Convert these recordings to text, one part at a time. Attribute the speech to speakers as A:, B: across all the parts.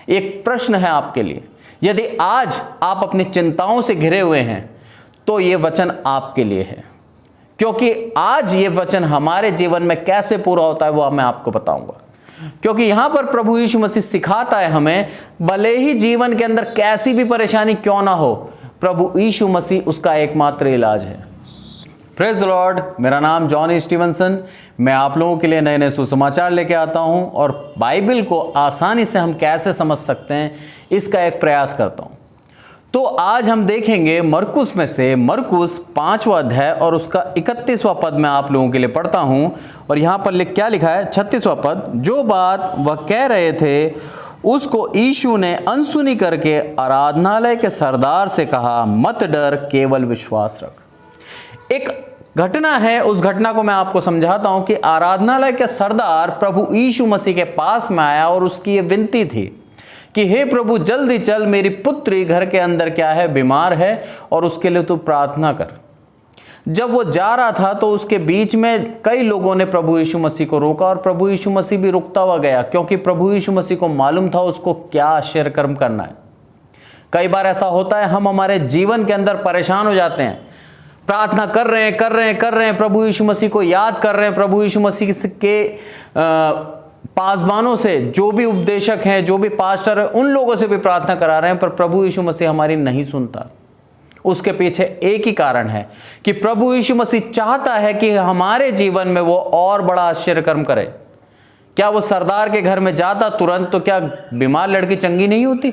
A: एक प्रश्न है आपके लिए, यदि आज आप अपनी चिंताओं से घिरे हुए हैं तो ये वचन आपके लिए है, क्योंकि आज ये वचन हमारे जीवन में कैसे पूरा होता है वो मैं आपको बताऊंगा। क्योंकि यहां पर प्रभु यीशु मसीह सिखाता है हमें, भले ही जीवन के अंदर कैसी भी परेशानी क्यों ना हो, प्रभु यीशु मसीह उसका एकमात्र इलाज है। Praise the Lord. मेरा नाम जॉनी स्टीवनसन। मैं आप लोगों के लिए नए नए सुसमाचार लेके आता हूं और बाइबल को आसानी से हम कैसे समझ सकते हैं इसका एक प्रयास करता हूं। तो आज हम देखेंगे मरकुस में से मरकुस 5वां अध्याय और उसका 31वां पद मैं आप लोगों के लिए पढ़ता हूं। और यहां पर क्या लिखा है, 36वां पद, जो बात वह कह रहे थे उसको यीशु ने अनसुनी करके आराधनालय के सरदार से कहा, मत डर, केवल विश्वास रख। एक घटना है, उस घटना को मैं आपको समझाता हूं कि आराधनालय के सरदार प्रभु यीशु मसीह के पास में आया और उसकी ये विनती थी कि हे प्रभु जल्दी चल, मेरी पुत्री घर के अंदर क्या है, बीमार है और उसके लिए तू प्रार्थना कर। जब वो जा रहा था तो उसके बीच में कई लोगों ने प्रभु यीशु मसीह को रोका और प्रभु यीशु मसीह भी रुकता हुआ गया, क्योंकि प्रभु यीशु मसीह को मालूम था उसको क्या आश्चर्य कर्म करना है। कई बार ऐसा होता है, हम हमारे जीवन के अंदर परेशान हो जाते हैं, प्रार्थना कर रहे हैं, प्रभु यीशु मसीह को याद कर रहे हैं, प्रभु यीशु मसीह के पासबानों से, जो भी उपदेशक हैं, जो भी पास्टर हैं, उन लोगों से भी प्रार्थना करा रहे हैं, पर प्रभु यीशु मसीह हमारी नहीं सुनता। उसके पीछे एक ही कारण है कि प्रभु यीशु मसीह चाहता है कि हमारे जीवन में वो और बड़ा आश्चर्य कर्म करे। क्या वो सरदार के घर में जाता तुरंत तो क्या बीमार लड़की चंगी नहीं होती?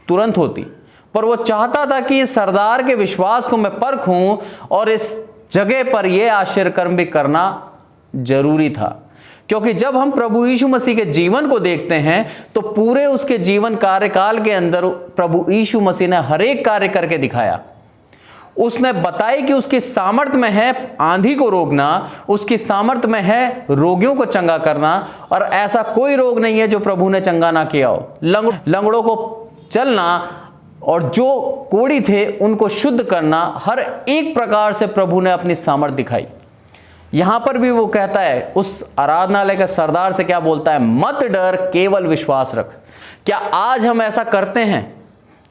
A: तुरंत होती। पर वो चाहता था कि इस सरदार के विश्वास को मैं परखूं और इस जगह पर यह आश्चर्य कर्म भी करना जरूरी था। क्योंकि जब हम प्रभु यीशु मसीह के जीवन को देखते हैं तो पूरे उसके जीवन कार्यकाल के अंदर प्रभु यीशु मसीह ने हर एक कार्य करके दिखाया। उसने बताया कि उसकी सामर्थ्य में है आंधी को रोकना, उसकी सामर्थ्य में है रोगियों को चंगा करना, और ऐसा कोई रोग नहीं है जो प्रभु ने चंगा ना किया हो। लंगड़ों को चलना और जो कोढ़ी थे उनको शुद्ध करना, हर एक प्रकार से प्रभु ने अपनी सामर्थ्य दिखाई। यहां पर भी वो कहता है, उस आराधनालय के सरदार से क्या बोलता है, मत डर, केवल विश्वास रख। क्या आज हम ऐसा करते हैं?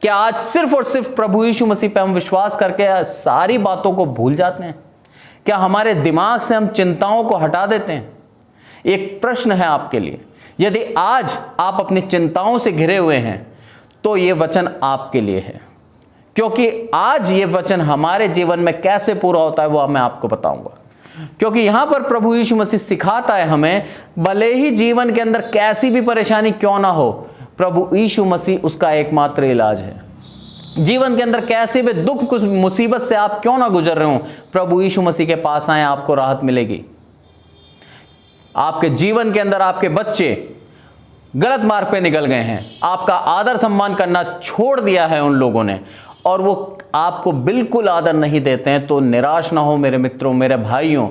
A: क्या आज सिर्फ और सिर्फ प्रभु यीशु मसीह पे हम विश्वास करके सारी बातों को भूल जाते हैं? क्या हमारे दिमाग से हम चिंताओं को हटा देते हैं? एक प्रश्न है आपके लिए, यदि आज आप अपनी चिंताओं से घिरे हुए हैं तो यह वचन आपके लिए है, क्योंकि आज यह वचन हमारे जीवन में कैसे पूरा होता है वो मैं आपको बताऊंगा। क्योंकि यहां पर प्रभु यीशु मसीह सिखाता है हमें, भले ही जीवन के अंदर कैसी भी परेशानी क्यों ना हो, प्रभु यीशु मसीह उसका एकमात्र इलाज है। जीवन के अंदर कैसे भी दुख, कुछ मुसीबत से आप क्यों ना गुजर रहे हो, प्रभु यीशु मसीह के पास आए, आपको राहत मिलेगी। आपके जीवन के अंदर आपके बच्चे गलत मार्ग पे निकल गए हैं, आपका आदर सम्मान करना छोड़ दिया है उन लोगों ने, और वो आपको बिल्कुल आदर नहीं देते हैं, तो निराश ना हो मेरे मित्रों, मेरे भाइयों।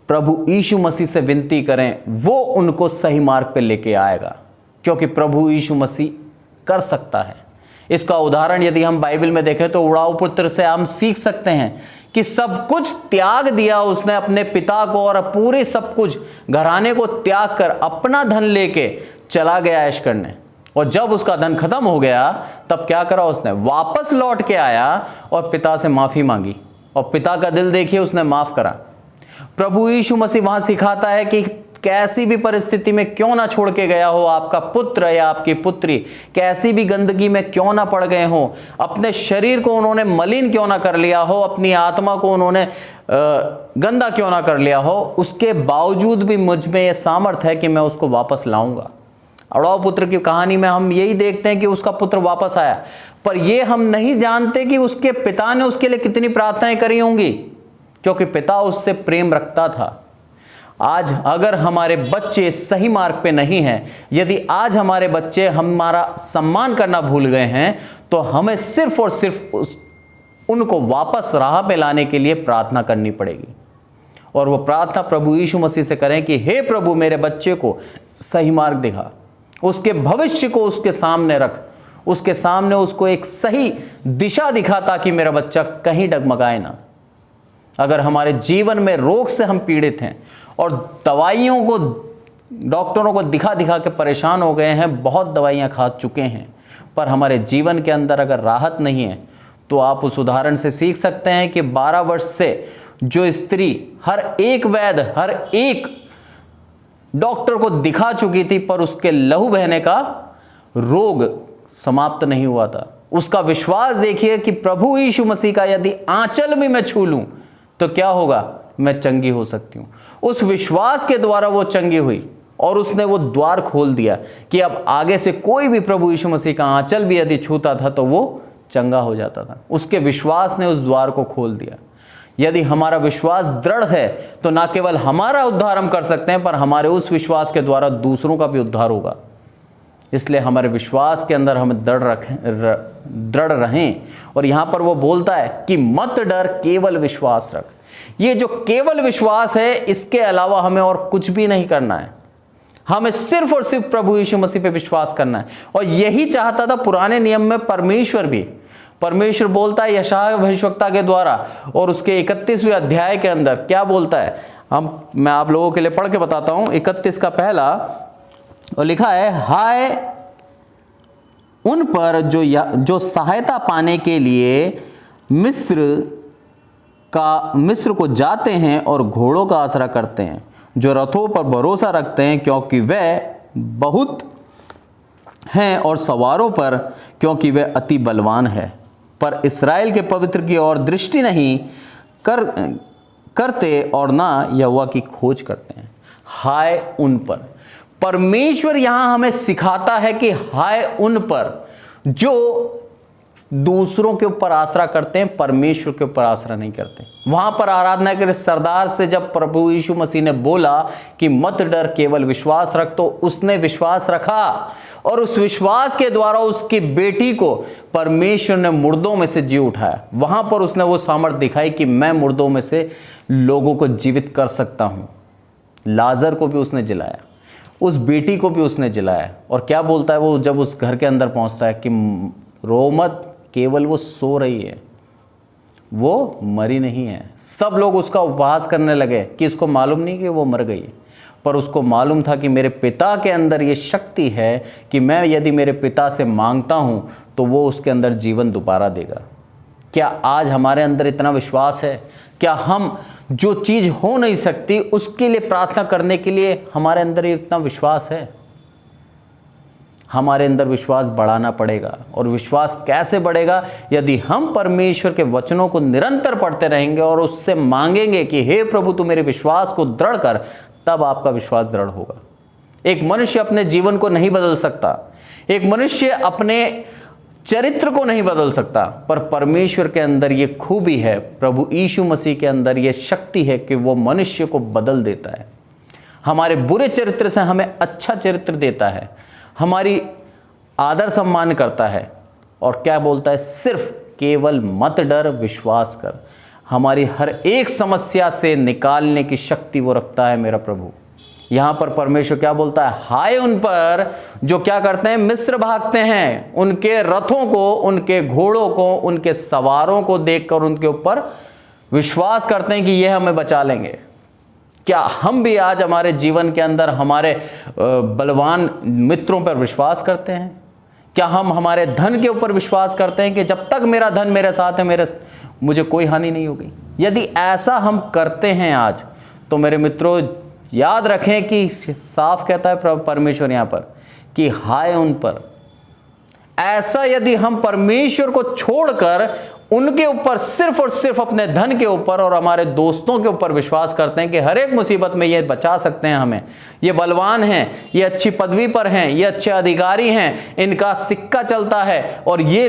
A: प्रभु यीशु मसीह से विनती करें, वो उनको सही मार्ग पे लेके आएगा, क्योंकि प्रभु यीशु मसीह कर सकता है। इसका उदाहरण यदि हम बाइबल में देखें तो उड़ाऊ पुत्र से हम सीख सकते हैं कि सब कुछ त्याग दिया उसने, अपने पिता को और पूरे सब कुछ घराने को त्याग कर अपना धन लेके चला गया ऐश करने। और जब उसका धन खत्म हो गया तब क्या करा उसने, वापस लौट के आया और पिता से माफी मांगी, और पिता का दिल देखिए उसने माफ करा। प्रभु यीशु मसीह वहां सिखाता है कि कैसी भी परिस्थिति में क्यों ना छोड़ के गया हो आपका पुत्र या आपकी पुत्री, कैसी भी गंदगी में क्यों ना पड़ गए हो, अपने शरीर को उन्होंने मलिन क्यों ना कर लिया हो, अपनी आत्मा को उन्होंने गंदा क्यों ना कर लिया हो, उसके बावजूद भी मुझ में यह सामर्थ है कि मैं उसको वापस लाऊंगा। उड़ाऊ पुत्र की कहानी में हम यही देखते हैं कि उसका पुत्र वापस आया, पर यह हम नहीं जानते कि उसके पिता ने उसके लिए कितनी प्रार्थनाएं करी होंगी, क्योंकि पिता उससे प्रेम रखता था। आज अगर हमारे बच्चे सही मार्ग पे नहीं हैं, यदि आज हमारे बच्चे हमारा सम्मान करना भूल गए हैं, तो हमें सिर्फ और सिर्फ उनको वापस राह पे लाने के लिए प्रार्थना करनी पड़ेगी। और वो प्रार्थना प्रभु यीशु मसीह से करें कि हे प्रभु मेरे बच्चे को सही मार्ग दिखा, उसके भविष्य को उसके सामने रख, उसके सामने उसको एक सही दिशा दिखा, ताकि मेरा बच्चा कहीं डगमगाए ना। अगर हमारे जीवन में रोग से हम पीड़ित हैं और दवाइयों को डॉक्टरों को दिखा दिखा के परेशान हो गए हैं, बहुत दवाइयाँ खा चुके हैं, पर हमारे जीवन के अंदर अगर राहत नहीं है, तो आप उस उदाहरण से सीख सकते हैं कि 12 वर्ष से जो स्त्री हर एक वैद्य, हर एक डॉक्टर को दिखा चुकी थी, पर उसके लहू बहने का रोग समाप्त नहीं हुआ था। उसका विश्वास देखिए कि प्रभु यीशु मसीह का यदि आंचल भी मैं छू लूं तो क्या होगा, मैं चंगी हो सकती हूं। उस विश्वास के द्वारा वो चंगी हुई और उसने वो द्वार खोल दिया कि अब आगे से कोई भी प्रभु यीशु मसीह का आंचल भी यदि छूता था तो वो चंगा हो जाता था। उसके विश्वास ने उस द्वार को खोल दिया। यदि हमारा विश्वास दृढ़ है तो ना केवल हमारा उद्धार हम कर सकते हैं, पर हमारे उस विश्वास के द्वारा दूसरों का भी उद्धार होगा। इसलिए हमारे विश्वास के अंदर हमें दृढ़ रहें। और यहां पर वो बोलता है कि मत डर, केवल विश्वास रख। ये जो केवल विश्वास है, इसके अलावा हमें और कुछ भी नहीं करना है। हमें सिर्फ और सिर्फ प्रभु यीशु मसीह पे विश्वास करना है। और यही चाहता था पुराने नियम में परमेश्वर भी। परमेश्वर बोलता है यशायाह भविष्यवक्ता के द्वारा, और उसके 31वें अध्याय के अंदर क्या बोलता है, मैं आप लोगों के लिए पढ़ के बताता हूं। 31 का पहला और लिखा है, हाय उन पर जो सहायता पाने के लिए मिस्र को जाते हैं और घोड़ों का आसरा करते हैं, जो रथों पर भरोसा रखते हैं क्योंकि वे बहुत हैं, और सवारों पर क्योंकि वे अति बलवान है, पर इस्राएल के पवित्र की ओर दृष्टि नहीं करते और ना यहोवा की खोज करते हैं। हाय उन पर, परमेश्वर यहां हमें सिखाता है कि हाय उन पर जो दूसरों के ऊपर आसरा करते हैं, परमेश्वर के ऊपर आसरा नहीं करते। वहां पर आराधना के सरदार से जब प्रभु यीशु मसीह ने बोला कि मत डर, केवल विश्वास रख, तो उसने विश्वास रखा और उस विश्वास के द्वारा उसकी बेटी को परमेश्वर ने मुर्दों में से जी उठाया। वहां पर उसने वो सामर्थ दिखाई कि मैं मुर्दों में से लोगों को जीवित कर सकता हूं। लाजर को भी उसने जिलाया, उस बेटी को भी उसने जिलाया। और क्या बोलता है वो जब उस घर के अंदर पहुंचता है कि रो मत, केवल वो सो रही है, वो मरी नहीं है। सब लोग उसका उपहास करने लगे कि इसको मालूम नहीं कि वो मर गई, पर उसको मालूम था कि मेरे पिता के अंदर ये शक्ति है कि मैं यदि मेरे पिता से मांगता हूं तो वो उसके अंदर जीवन दोबारा देगा। क्या आज हमारे अंदर इतना विश्वास है? क्या हम जो चीज हो नहीं सकती उसके लिए प्रार्थना करने के लिए हमारे अंदर इतना विश्वास है? हमारे अंदर विश्वास बढ़ाना पड़ेगा। और विश्वास कैसे बढ़ेगा? यदि हम परमेश्वर के वचनों को निरंतर पढ़ते रहेंगे और उससे मांगेंगे कि हे प्रभु तू मेरे विश्वास को दृढ़ कर, तब आपका विश्वास दृढ़ होगा। एक मनुष्य अपने जीवन को नहीं बदल सकता, एक मनुष्य अपने चरित्र को नहीं बदल सकता, पर परमेश्वर के अंदर ये खूबी है, प्रभु यीशु मसीह के अंदर ये शक्ति है कि वो मनुष्य को बदल देता है। हमारे बुरे चरित्र से हमें अच्छा चरित्र देता है, हमारी आदर सम्मान करता है। और क्या बोलता है? सिर्फ केवल मत डर, विश्वास कर। हमारी हर एक समस्या से निकालने की शक्ति वो रखता है मेरा प्रभु। यहां पर परमेश्वर क्या बोलता है? हाय उन पर जो क्या करते हैं? मिस्र भागते हैं, उनके रथों को, उनके घोड़ों को, उनके सवारों को देखकर उनके ऊपर विश्वास करते हैं कि ये हमें बचा लेंगे। क्या हम भी आज हमारे जीवन के अंदर हमारे बलवान मित्रों पर विश्वास करते हैं? क्या हम हमारे धन के ऊपर विश्वास करते हैं कि जब तक मेरा धन मेरे साथ है मुझे कोई हानि नहीं होगी? यदि ऐसा हम करते हैं आज, तो मेरे मित्रों याद रखें कि साफ कहता है परमेश्वर यहां पर कि हाय उन पर। ऐसा यदि हम परमेश्वर को छोड़कर उनके ऊपर सिर्फ और सिर्फ अपने धन के ऊपर और हमारे दोस्तों के ऊपर विश्वास करते हैं कि हर एक मुसीबत में ये बचा सकते हैं हमें, ये बलवान हैं, ये अच्छी पदवी पर हैं, ये अच्छे अधिकारी हैं, इनका सिक्का चलता है, और ये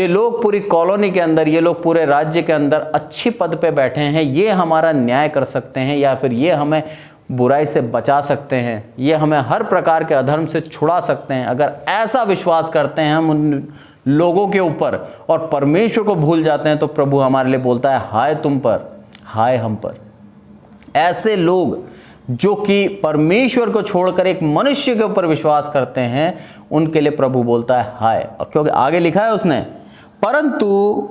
A: लोग पूरी कॉलोनी के अंदर, ये लोग पूरे राज्य के अंदर अच्छी पद पे बैठे हैं, ये हमारा न्याय कर सकते हैं, या फिर ये हमें बुराई से बचा सकते हैं, ये हमें हर प्रकार के अधर्म से छुड़ा सकते हैं। अगर ऐसा विश्वास करते हैं हम उन लोगों के ऊपर और परमेश्वर को भूल जाते हैं, तो प्रभु हमारे लिए बोलता है हाय तुम पर, हाय हम पर। ऐसे लोग जो कि परमेश्वर को छोड़कर एक मनुष्य के ऊपर विश्वास करते हैं, उनके लिए प्रभु बोलता है हाय। और क्योंकि आगे लिखा है उसने, परंतु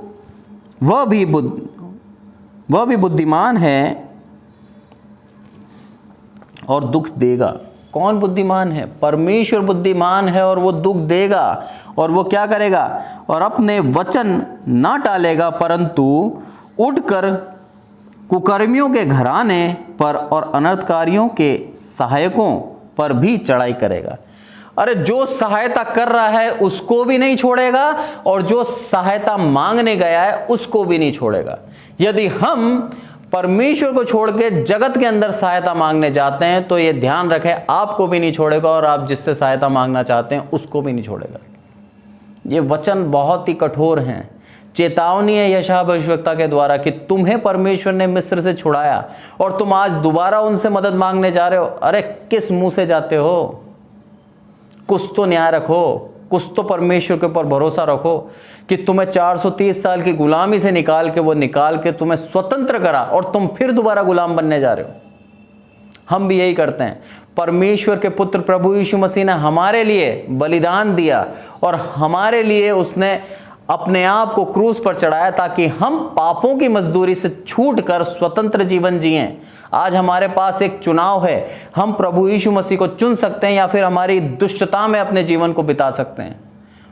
A: वह भी बुद्धिमान है, और दुख देगा। कौन बुद्धिमान है? परमेश्वर बुद्धिमान है और वो दुख देगा। और वो क्या करेगा? और अपने वचन ना टालेगा, परंतु उठकर कुकर्मियों के घराने पर और अनर्थकारियों के सहायकों पर भी चढ़ाई करेगा। अरे जो सहायता कर रहा है उसको भी नहीं छोड़ेगा और जो सहायता मांगने गया है उसको भी नहीं छोड़ेगा। यदि हम परमेश्वर को छोड़ के जगत के अंदर सहायता मांगने जाते हैं तो ये ध्यान रखें, आपको भी नहीं छोड़ेगा और आप जिससे सहायता मांगना चाहते हैं उसको भी नहीं छोड़ेगा। ये वचन बहुत ही कठोर हैं। चेतावनी है यशायाह भविष्यवक्ता के द्वारा कि तुम्हें परमेश्वर ने मिस्र से छुड़ाया और तुम आज दोबारा उनसे मदद मांगने जा रहे हो। अरे किस मुंह से जाते हो? कुछ तो न्याय रखो, कुछ तो परमेश्वर के ऊपर भरोसा रखो कि तुम्हें 430 साल की गुलामी से निकाल के तुम्हें स्वतंत्र करा और तुम फिर दोबारा गुलाम बनने जा रहे हो। हम भी यही करते हैं। परमेश्वर के पुत्र प्रभु यीशु मसीह ने हमारे लिए बलिदान दिया और हमारे लिए उसने अपने आप को क्रूस पर चढ़ाया ताकि हम पापों की मजदूरी से छूटकर स्वतंत्र जीवन जिएं। आज हमारे पास एक चुनाव है, हम प्रभु यीशु मसीह को चुन सकते हैं या फिर हमारी दुष्टता में अपने जीवन को बिता सकते हैं।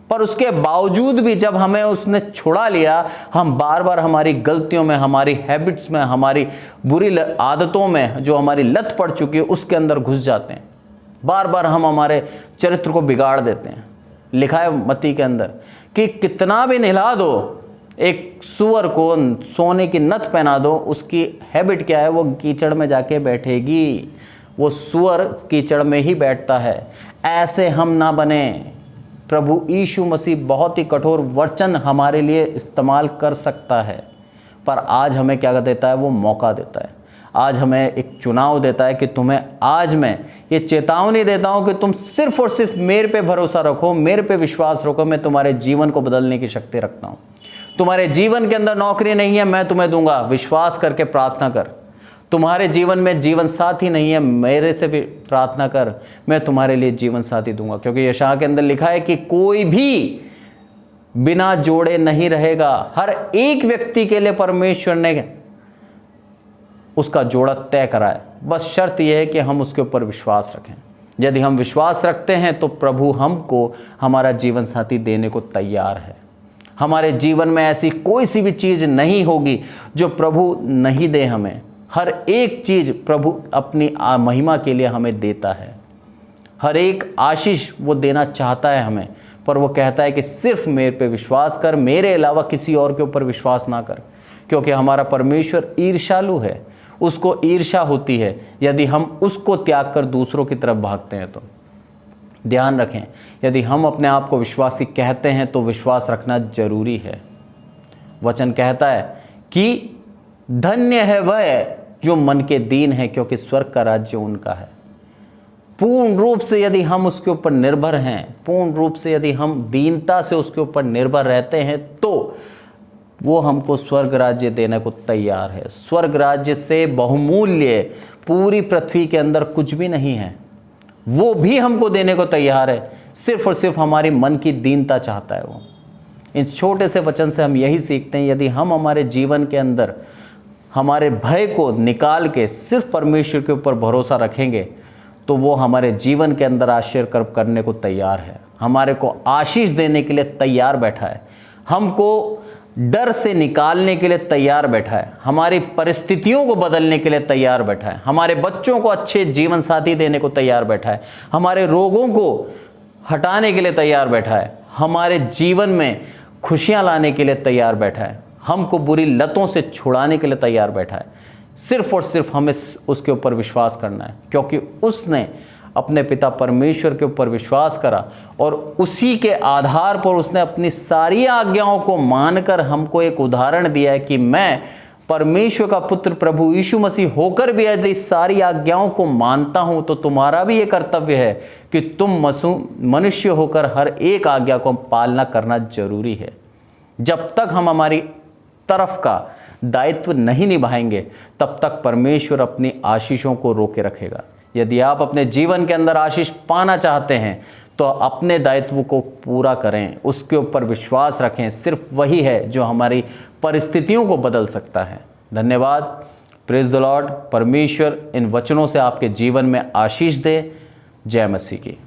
A: पर उसके बावजूद भी जब हमें उसने छुड़ा लिया, हम बार बार हमारी गलतियों में, हमारी हैबिट्स में, हमारी बुरी आदतों में जो हमारी लत पड़ चुकी है उसके अंदर घुस जाते हैं। बार बार हम हमारे चरित्र को बिगाड़ देते हैं। लिखा है मत्ती के अंदर कि कितना भी नहला दो, एक सूअर को सोने की नथ पहना दो, उसकी हैबिट क्या है? वो कीचड़ में जाके बैठेगी। वो सूअर कीचड़ में ही बैठता है। ऐसे हम ना बने। प्रभु यीशु मसीह बहुत ही कठोर वचन हमारे लिए इस्तेमाल कर सकता है, पर आज हमें क्या देता है? वो मौका देता है। आज हमें एक चुनाव देता है कि तुम्हें आज मैं ये चेतावनी देता हूं कि तुम सिर्फ और सिर्फ मेरे पे भरोसा रखो, मेरे पे विश्वास रखो। मैं तुम्हारे जीवन को बदलने की शक्ति रखता हूं। तुम्हारे जीवन के अंदर नौकरी नहीं है, मैं तुम्हें दूंगा। विश्वास करके प्रार्थना कर। तुम्हारे जीवन में जीवन साथी नहीं है, मेरे से भी प्रार्थना कर, मैं तुम्हारे लिए जीवन साथी दूंगा। क्योंकि यशायाह के अंदर लिखा है कि कोई भी बिना जोड़े नहीं रहेगा। हर एक व्यक्ति के लिए परमेश्वर ने उसका जोड़ा तय करा है। बस शर्त यह है कि हम उसके ऊपर विश्वास रखें। यदि हम विश्वास रखते हैं तो प्रभु हमको हमारा जीवन साथी देने को तैयार है। हमारे जीवन में ऐसी कोई सी भी चीज़ नहीं होगी जो प्रभु नहीं दे हमें। हर एक चीज़ प्रभु अपनी महिमा के लिए हमें देता है। हर एक आशीष वो देना चाहता है हमें, पर वो कहता है कि सिर्फ मेरे पे विश्वास कर, मेरे अलावा किसी और के ऊपर विश्वास ना कर। क्योंकि हमारा परमेश्वर ईर्ष्यालु है, उसको ईर्ष्या होती है यदि हम उसको त्याग कर दूसरों की तरफ भागते हैं। तो ध्यान रखें, यदि हम अपने आप को विश्वासी कहते हैं तो विश्वास रखना जरूरी है। वचन कहता है कि धन्य है वह जो मन के दीन है, क्योंकि स्वर्ग का राज्य उनका है। पूर्ण रूप से यदि हम उसके ऊपर निर्भर हैं, पूर्ण रूप से यदि हम दीनता से उसके ऊपर निर्भर रहते हैं, तो वो हमको स्वर्ग राज्य देने को तैयार है। स्वर्ग राज्य से बहुमूल्य पूरी पृथ्वी के अंदर कुछ भी नहीं है, वो भी हमको देने को तैयार है। सिर्फ और सिर्फ हमारी मन की दीनता चाहता है वो। इन छोटे से वचन से हम यही सीखते हैं, यदि हम हमारे जीवन के अंदर हमारे भय को निकाल के सिर्फ परमेश्वर के ऊपर भरोसा रखेंगे तो वो हमारे जीवन के अंदर आश्चर्य करने को तैयार है। हमारे को आशीष देने के लिए तैयार बैठा है, हमको डर से निकालने के लिए तैयार बैठा है, हमारी परिस्थितियों को बदलने के लिए तैयार बैठा है, हमारे बच्चों को अच्छे जीवन साथी देने को तैयार बैठा है, हमारे रोगों को हटाने के लिए तैयार बैठा है, हमारे जीवन में खुशियां लाने के लिए तैयार बैठा है, हमको बुरी लतों से छुड़ाने के लिए तैयार बैठा है। सिर्फ और सिर्फ हमें उसके ऊपर विश्वास करना है, क्योंकि उसने अपने पिता परमेश्वर के ऊपर विश्वास करा और उसी के आधार पर उसने अपनी सारी आज्ञाओं को मानकर हमको एक उदाहरण दिया है कि मैं परमेश्वर का पुत्र प्रभु यीशु मसीह होकर भी यदि सारी आज्ञाओं को मानता हूं तो तुम्हारा भी ये कर्तव्य है कि तुम मनुष्य होकर हर एक आज्ञा को पालना करना जरूरी है। जब तक हम हमारी तरफ का दायित्व नहीं निभाएंगे तब तक परमेश्वर अपनी आशीषों को रोके रखेगा। यदि आप अपने जीवन के अंदर आशीष पाना चाहते हैं तो अपने दायित्व को पूरा करें, उसके ऊपर विश्वास रखें। सिर्फ वही है जो हमारी परिस्थितियों को बदल सकता है। धन्यवाद। Praise the Lord. परमेश्वर इन वचनों से आपके जीवन में आशीष दे। जय मसीह की।